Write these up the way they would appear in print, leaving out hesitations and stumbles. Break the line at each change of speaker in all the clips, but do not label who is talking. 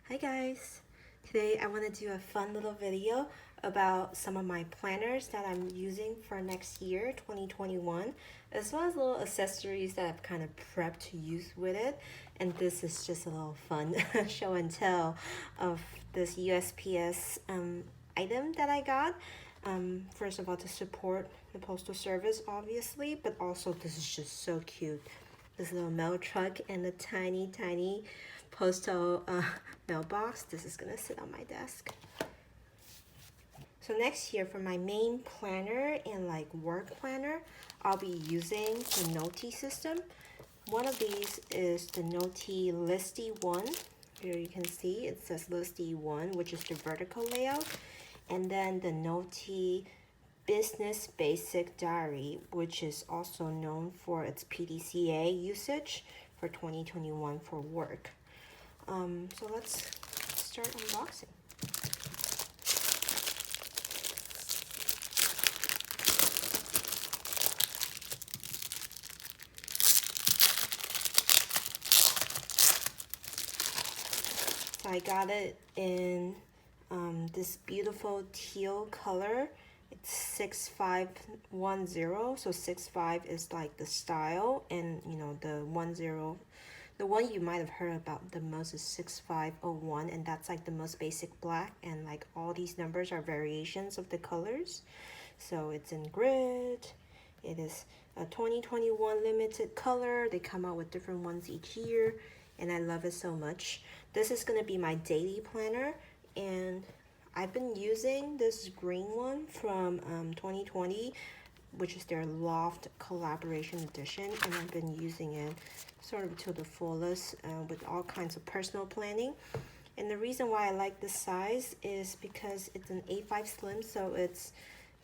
Hi guys! Today I want to do a fun little video about some of my planners that I'm using for next year, 2021, as well as little accessories that I've kind of prepped to use with it. And this is just a little fun show and tell of this USPS item that I got. First of all, to support the Postal Service, obviously, but also this is just so cute. This little mail truck and the tiny postal mailbox. This is gonna sit on my desk. So next year for my main planner and like work planner, I'll be using the Nolty system. One of these is the Nolty Listy 1. Here you can see it says Listy 1, which is the vertical layout. And then the Nolty Business Basic Diary, which is also known for its PDCA usage for 2021 for work. So let's start unboxing. So I got it in this beautiful teal color. It's 6510, so 65 is like the style, and you know the 10, the one you might have heard about the most is 6501, and that's like the most basic black, and like all these numbers are variations of the colors. So it's in grid. It is a 2021 limited color. They come out with different ones each year, and I love it so much. This is gonna be my daily planner, and I've been using this green one from 2020, which is their Loft Collaboration Edition, and I've been using it sort of to the fullest with all kinds of personal planning. And the reason why I like this size is because it's an A5 slim, so it's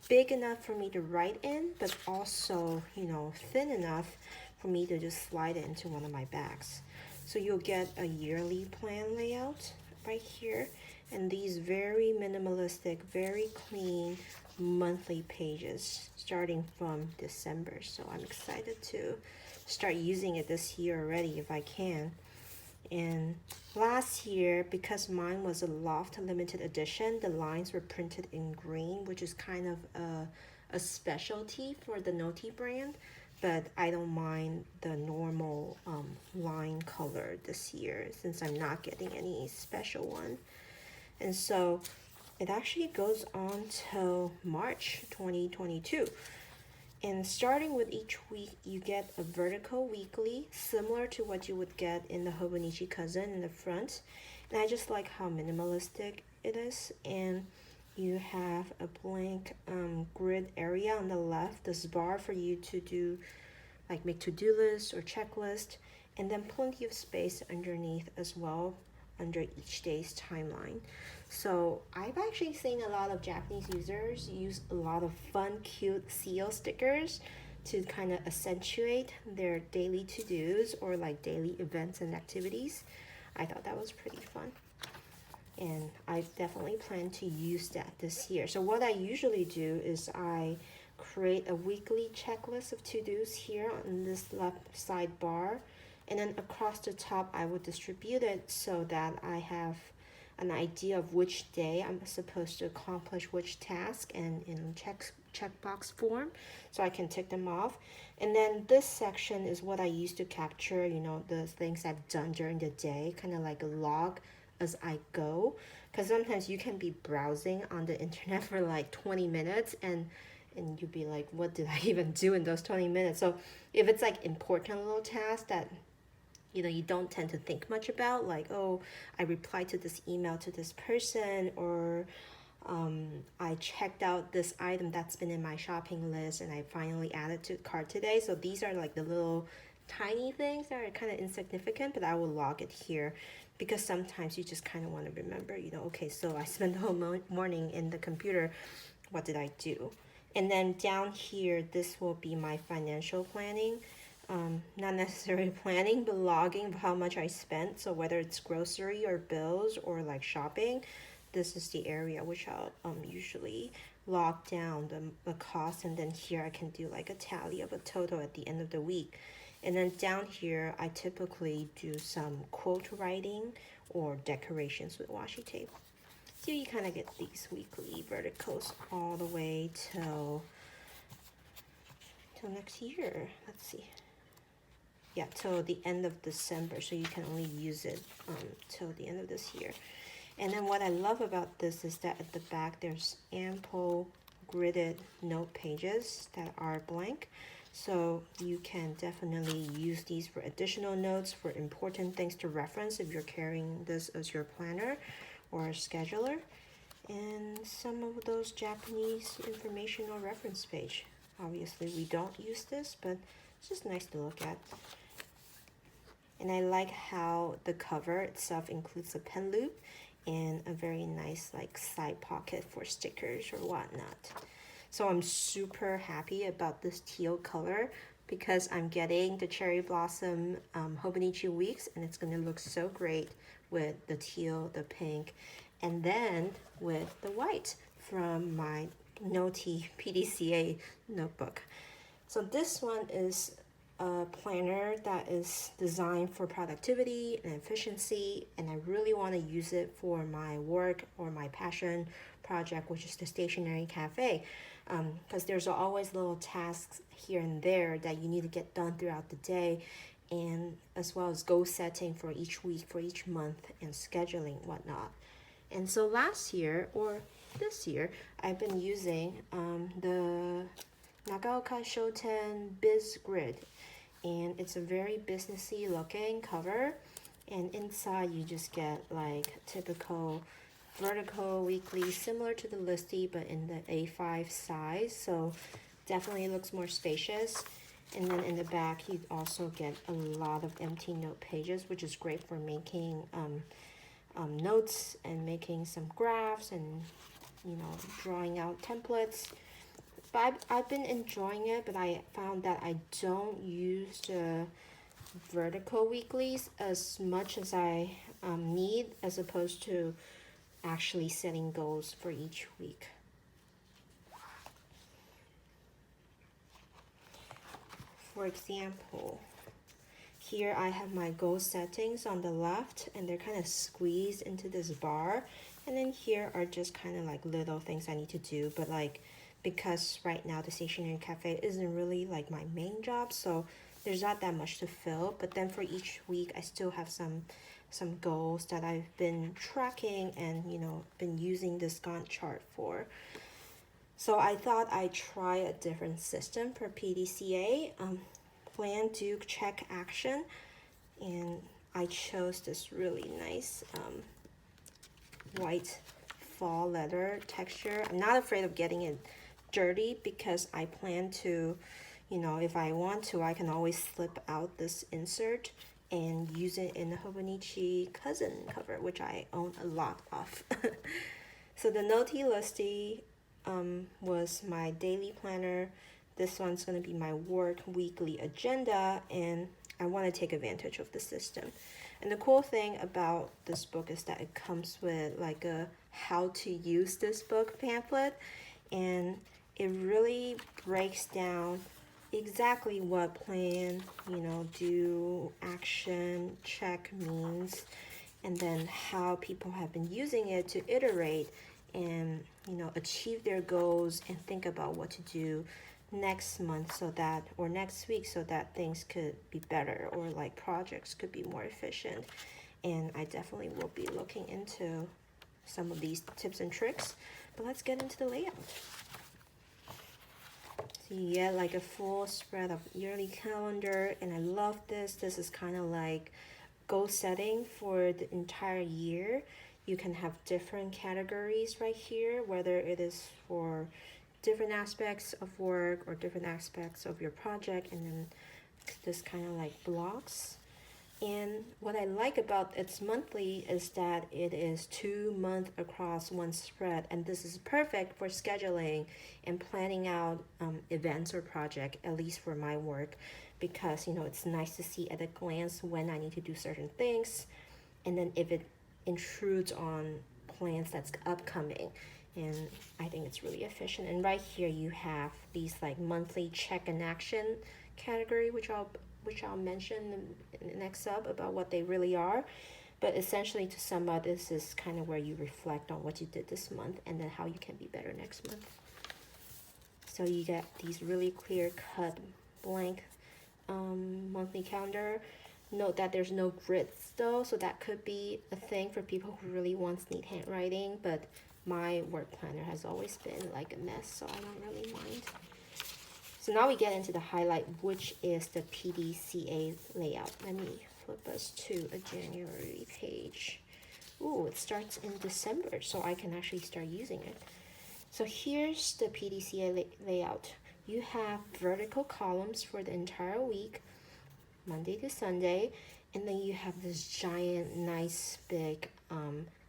big enough for me to write in, but also, you know, thin enough for me to just slide it into one of my bags. So you'll get a yearly plan layout right here, and these very minimalistic, very clean monthly pages starting from December. So I'm excited to start using it this year already if I can. And last year, because mine was a Loft limited edition, the lines were printed in green, which is kind of a specialty for the Nolty brand, but I don't mind the normal line color this year since I'm not getting any special one. And so it actually goes on till March 2022. And starting with each week, you get a vertical weekly, similar to what you would get in the Hobonichi Cousin in the front. And I just like how minimalistic it is. And you have a blank grid area on the left, this bar for you to do, like make to-do list or checklist, and then plenty of space underneath as well, under each day's timeline. So I've actually seen a lot of Japanese users use a lot of fun, cute seal stickers to kind of accentuate their daily to-dos or like daily events and activities. I thought that was pretty fun, and I definitely plan to use that this year. So what I usually do is I create a weekly checklist of to-dos here on this left side bar, and then across the top I would distribute it so that I have an idea of which day I'm supposed to accomplish which task, and in checkbox form, so I can tick them off. And then this section is what I use to capture, you know, the things I've done during the day, kind of like a log as I go, because sometimes you can be browsing on the internet for like 20 minutes and you'd be like, what did I even do in those 20 minutes? So if it's like important little tasks that you know you don't tend to think much about, like, oh, I replied to this email to this person, or I checked out this item that's been in my shopping list and I finally added to the cart today. So these are like the little tiny things that are kind of insignificant, but I will log it here because sometimes you just kind of want to remember, you know, okay, so I spent the whole morning in the computer, what did I do? And then down here, this will be my financial planning. Not necessarily planning, but logging of how much I spent. So whether it's grocery or bills or like shopping, this is the area which I'll usually log down the cost, and then here I can do like a tally of a total at the end of the week. And then down here, I typically do some quote writing or decorations with washi tape. So you kind of get these weekly verticals all the way till next year. Let's see. Yeah, till the end of December, so you can only use it till the end of this year. And then what I love about this is that at the back there's ample gridded note pages that are blank. So you can definitely use these for additional notes, for important things to reference if you're carrying this as your planner or scheduler. And some of those Japanese informational reference page. Obviously we don't use this, but it's just nice to look at. And I like how the cover itself includes a pen loop and a very nice like side pocket for stickers or whatnot. So I'm super happy about this teal color because I'm getting the Cherry Blossom Hobonichi Weeks, and it's going to look so great with the teal, the pink, and then with the white from my Nolty PDCA notebook. So this one is a planner that is designed for productivity and efficiency, and I really want to use it for my work or my passion project, which is the stationery cafe, because there's always little tasks here and there that you need to get done throughout the day, and as well as goal setting for each week, for each month, and scheduling whatnot. And so last year or this year, I've been using the Nagaoka Shoten Biz Grid, and it's a very businessy looking cover, and inside you just get like typical vertical weekly similar to the Listy but in the A5 size, so definitely looks more spacious. And then in the back you also get a lot of empty note pages, which is great for making notes and making some graphs and drawing out templates. But I've been enjoying it, but I found that I don't use the vertical weeklies as much as I need, as opposed to actually setting goals for each week. For example, here I have my goal settings on the left, and they're kind of squeezed into this bar. And then here are just kind of like little things I need to do, but like because right now the stationery cafe isn't really like my main job, so there's not that much to fill. But then for each week I still have some goals that I've been tracking and been using this Gantt chart for. So I thought I'd try a different system for PDCA. Plan, do, check, action, and I chose this really nice white fall leather texture. I'm not afraid of getting it dirty because I plan to, if I want to, I can always slip out this insert and use it in the Hobonichi cousin cover, which I own a lot of. So the Nolty Listy was my daily planner. This one's going to be my work weekly agenda, and I want to take advantage of the system. And the cool thing about this book is that it comes with like a how to use this book pamphlet, and it really breaks down exactly what plan, do, action, check means, and then how people have been using it to iterate and achieve their goals and think about what to do next month or next week so that things could be better, or like projects could be more efficient. And I definitely will be looking into some of these tips and tricks, but let's get into the layout. So you get like a full spread of yearly calendar, and I love this. This is kind of like goal setting for the entire year. You can have different categories right here, whether it is for different aspects of work or different aspects of your project, and then this kind of like blocks. And what I like about its monthly is that it is 2 months across one spread, and this is perfect for scheduling and planning out events or project, at least for my work, because it's nice to see at a glance when I need to do certain things, and then if it intrudes on plans that's upcoming. And I think it's really efficient. And right here you have these like monthly check and action category, which which I'll mention in the next sub about what they really are. But essentially, to sum up, this is kind of where you reflect on what you did this month and then how you can be better next month. So you get these really clear-cut blank monthly calendar. Note that there's no grids though, so that could be a thing for people who really want neat handwriting, but my work planner has always been like a mess, so I don't really mind. So now we get into the highlight, which is the PDCA layout. Let me flip us to a January page. Ooh, it starts in December, so I can actually start using it. So here's the PDCA layout. You have vertical columns for the entire week, Monday to Sunday, and then you have this giant, nice, big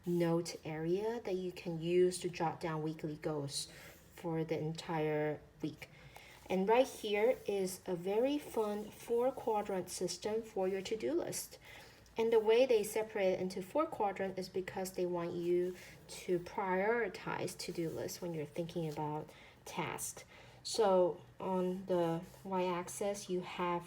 note area that you can use to jot down weekly goals for the entire week. And right here is a very fun 4-quadrant system for your to-do list. And the way they separate it into 4 quadrants is because they want you to prioritize to-do lists when you're thinking about tasks. So on the y-axis, you have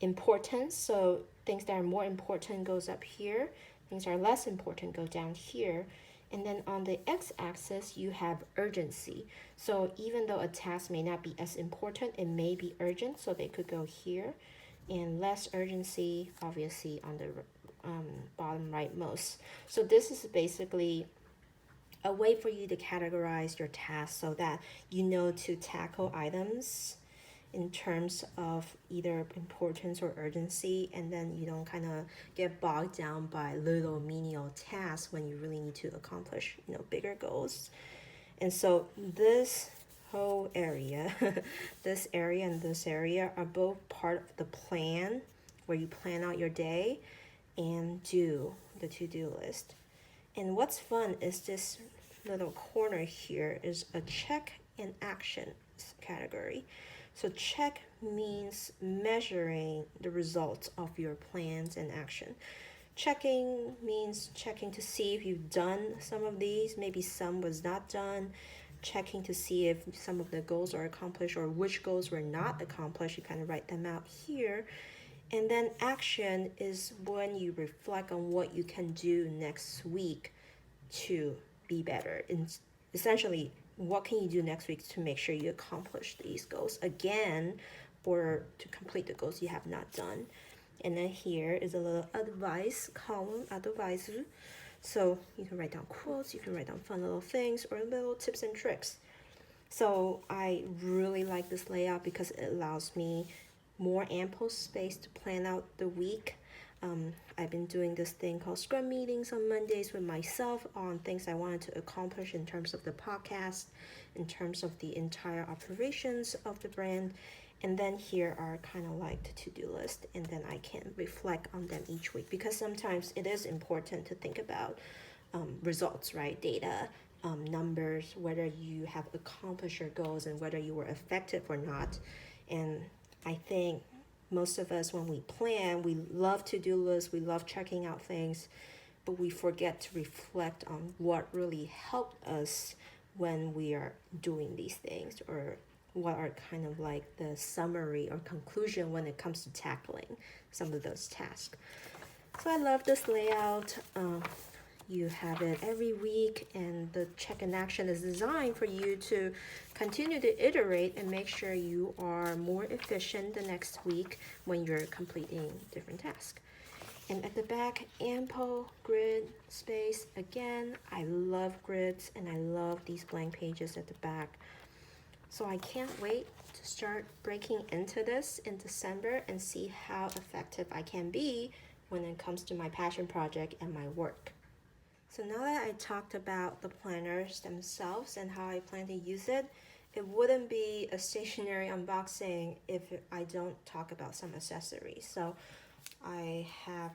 importance. So things that are more important goes up here. Things that are less important go down here. And then on the x-axis, you have urgency. So even though a task may not be as important, it may be urgent, so they could go here. And less urgency, obviously, on the bottom rightmost. So this is basically a way for you to categorize your tasks so that you know to tackle items in terms of either importance or urgency, and then you don't kind of get bogged down by little menial tasks when you really need to accomplish, bigger goals. And so this whole area, this area and this area are both part of the plan where you plan out your day and do the to-do list. And what's fun is this little corner here is a check and action category. So check means measuring the results of your plans and action. Checking means checking to see if you've done some of these, maybe some was not done. Checking to see if some of the goals are accomplished or which goals were not accomplished. You kind of write them out here. And then action is when you reflect on what you can do next week to be better. And essentially, what can you do next week to make sure you accomplish these goals again, or to complete the goals you have not done. And then here is a little advice column, advice. So you can write down quotes, you can write down fun little things or little tips and tricks. So I really like this layout because it allows me more ample space to plan out the week. I've been doing this thing called Scrum meetings on Mondays with myself on things I wanted to accomplish in terms of the podcast, in terms of the entire operations of the brand. And then here are kind of like the to-do list, and then I can reflect on them each week because sometimes it is important to think about results, right? Data, numbers, whether you have accomplished your goals and whether you were effective or not. And I think most of us, when we plan, we love to-do lists, we love checking out things, but we forget to reflect on what really helped us when we are doing these things, or what are kind of like the summary or conclusion when it comes to tackling some of those tasks. So I love this layout. You have it every week, and the check and action is designed for you to continue to iterate and make sure you are more efficient the next week when you're completing different tasks. And at the back, ample grid space. Again, I love grids and I love these blank pages at the back. So I can't wait to start breaking into this in December and see how effective I can be when it comes to my passion project and my work. So now that I talked about the planners themselves and how I plan to use it, it wouldn't be a stationary unboxing if I don't talk about some accessories. So I have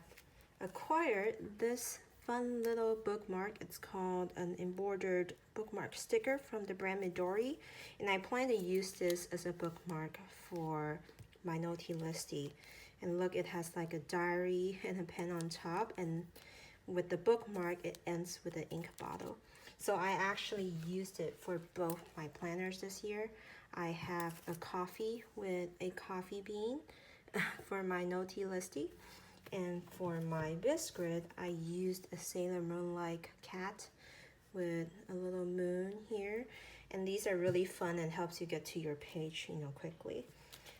acquired this fun little bookmark. It's called an embroidered bookmark sticker from the brand Midori, and I plan to use this as a bookmark for my Nolty Listy. And look, it has like a diary and a pen on top, and with the bookmark it ends with an ink bottle. So I actually used it for both my planners this year. I have a coffee with a coffee bean, for my Nolty Listy. And for my biscuit, I used a Sailor Moon-like cat with a little moon here. And these are really fun and helps you get to your page, quickly.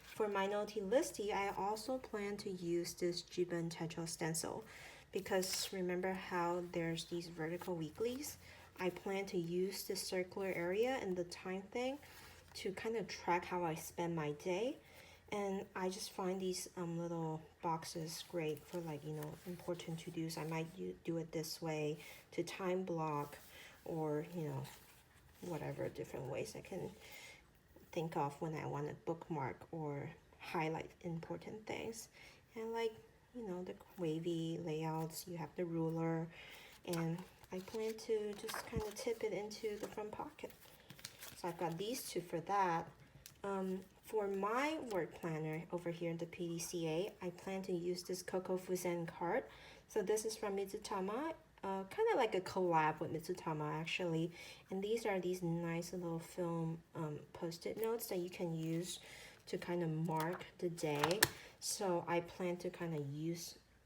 For my Nolty Listy, I also plan to use this Jiben Techo stencil because remember how there's these vertical weeklies? I plan to use this circular area and the time thing to kind of track how I spend my day. And I just find these little boxes great for important to-dos. I might do it this way to time block or, whatever different ways I can think of when I want to bookmark or highlight important things. And the wavy layouts, you have the ruler, and I plan to just kind of tip it into the front pocket. So I've got these two for that. For my work planner over here in the PDCA, I plan to use this Coco Fusen card. So this is from Mitsutama, kind of like a collab with Mitsutama actually. And these are these nice little film post-it notes that you can use to kind of mark the day. So I plan to kind of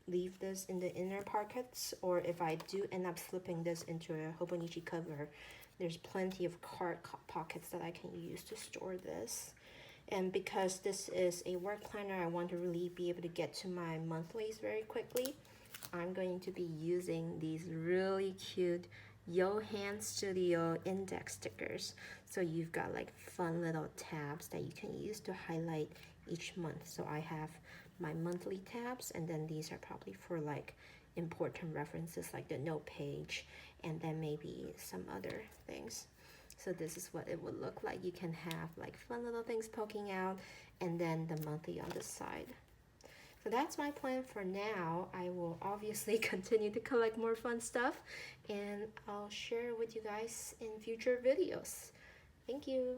leave this in the inner pockets, or if I do end up slipping this into a Hobonichi cover, there's plenty of card pockets that I can use to store this. And because this is a work planner, I want to really be able to get to my monthlies very quickly. I'm going to be using these really cute Johan Studio index stickers. So you've got like fun little tabs that you can use to highlight each month. So I have my monthly tabs, and then these are probably for like important references like the note page, and then maybe some other things. So this is what it would look like. You can have like fun little things poking out, and then the monthly on the side. So that's my plan for now. I will obviously continue to collect more fun stuff, and I'll share with you guys in future videos. Thank you.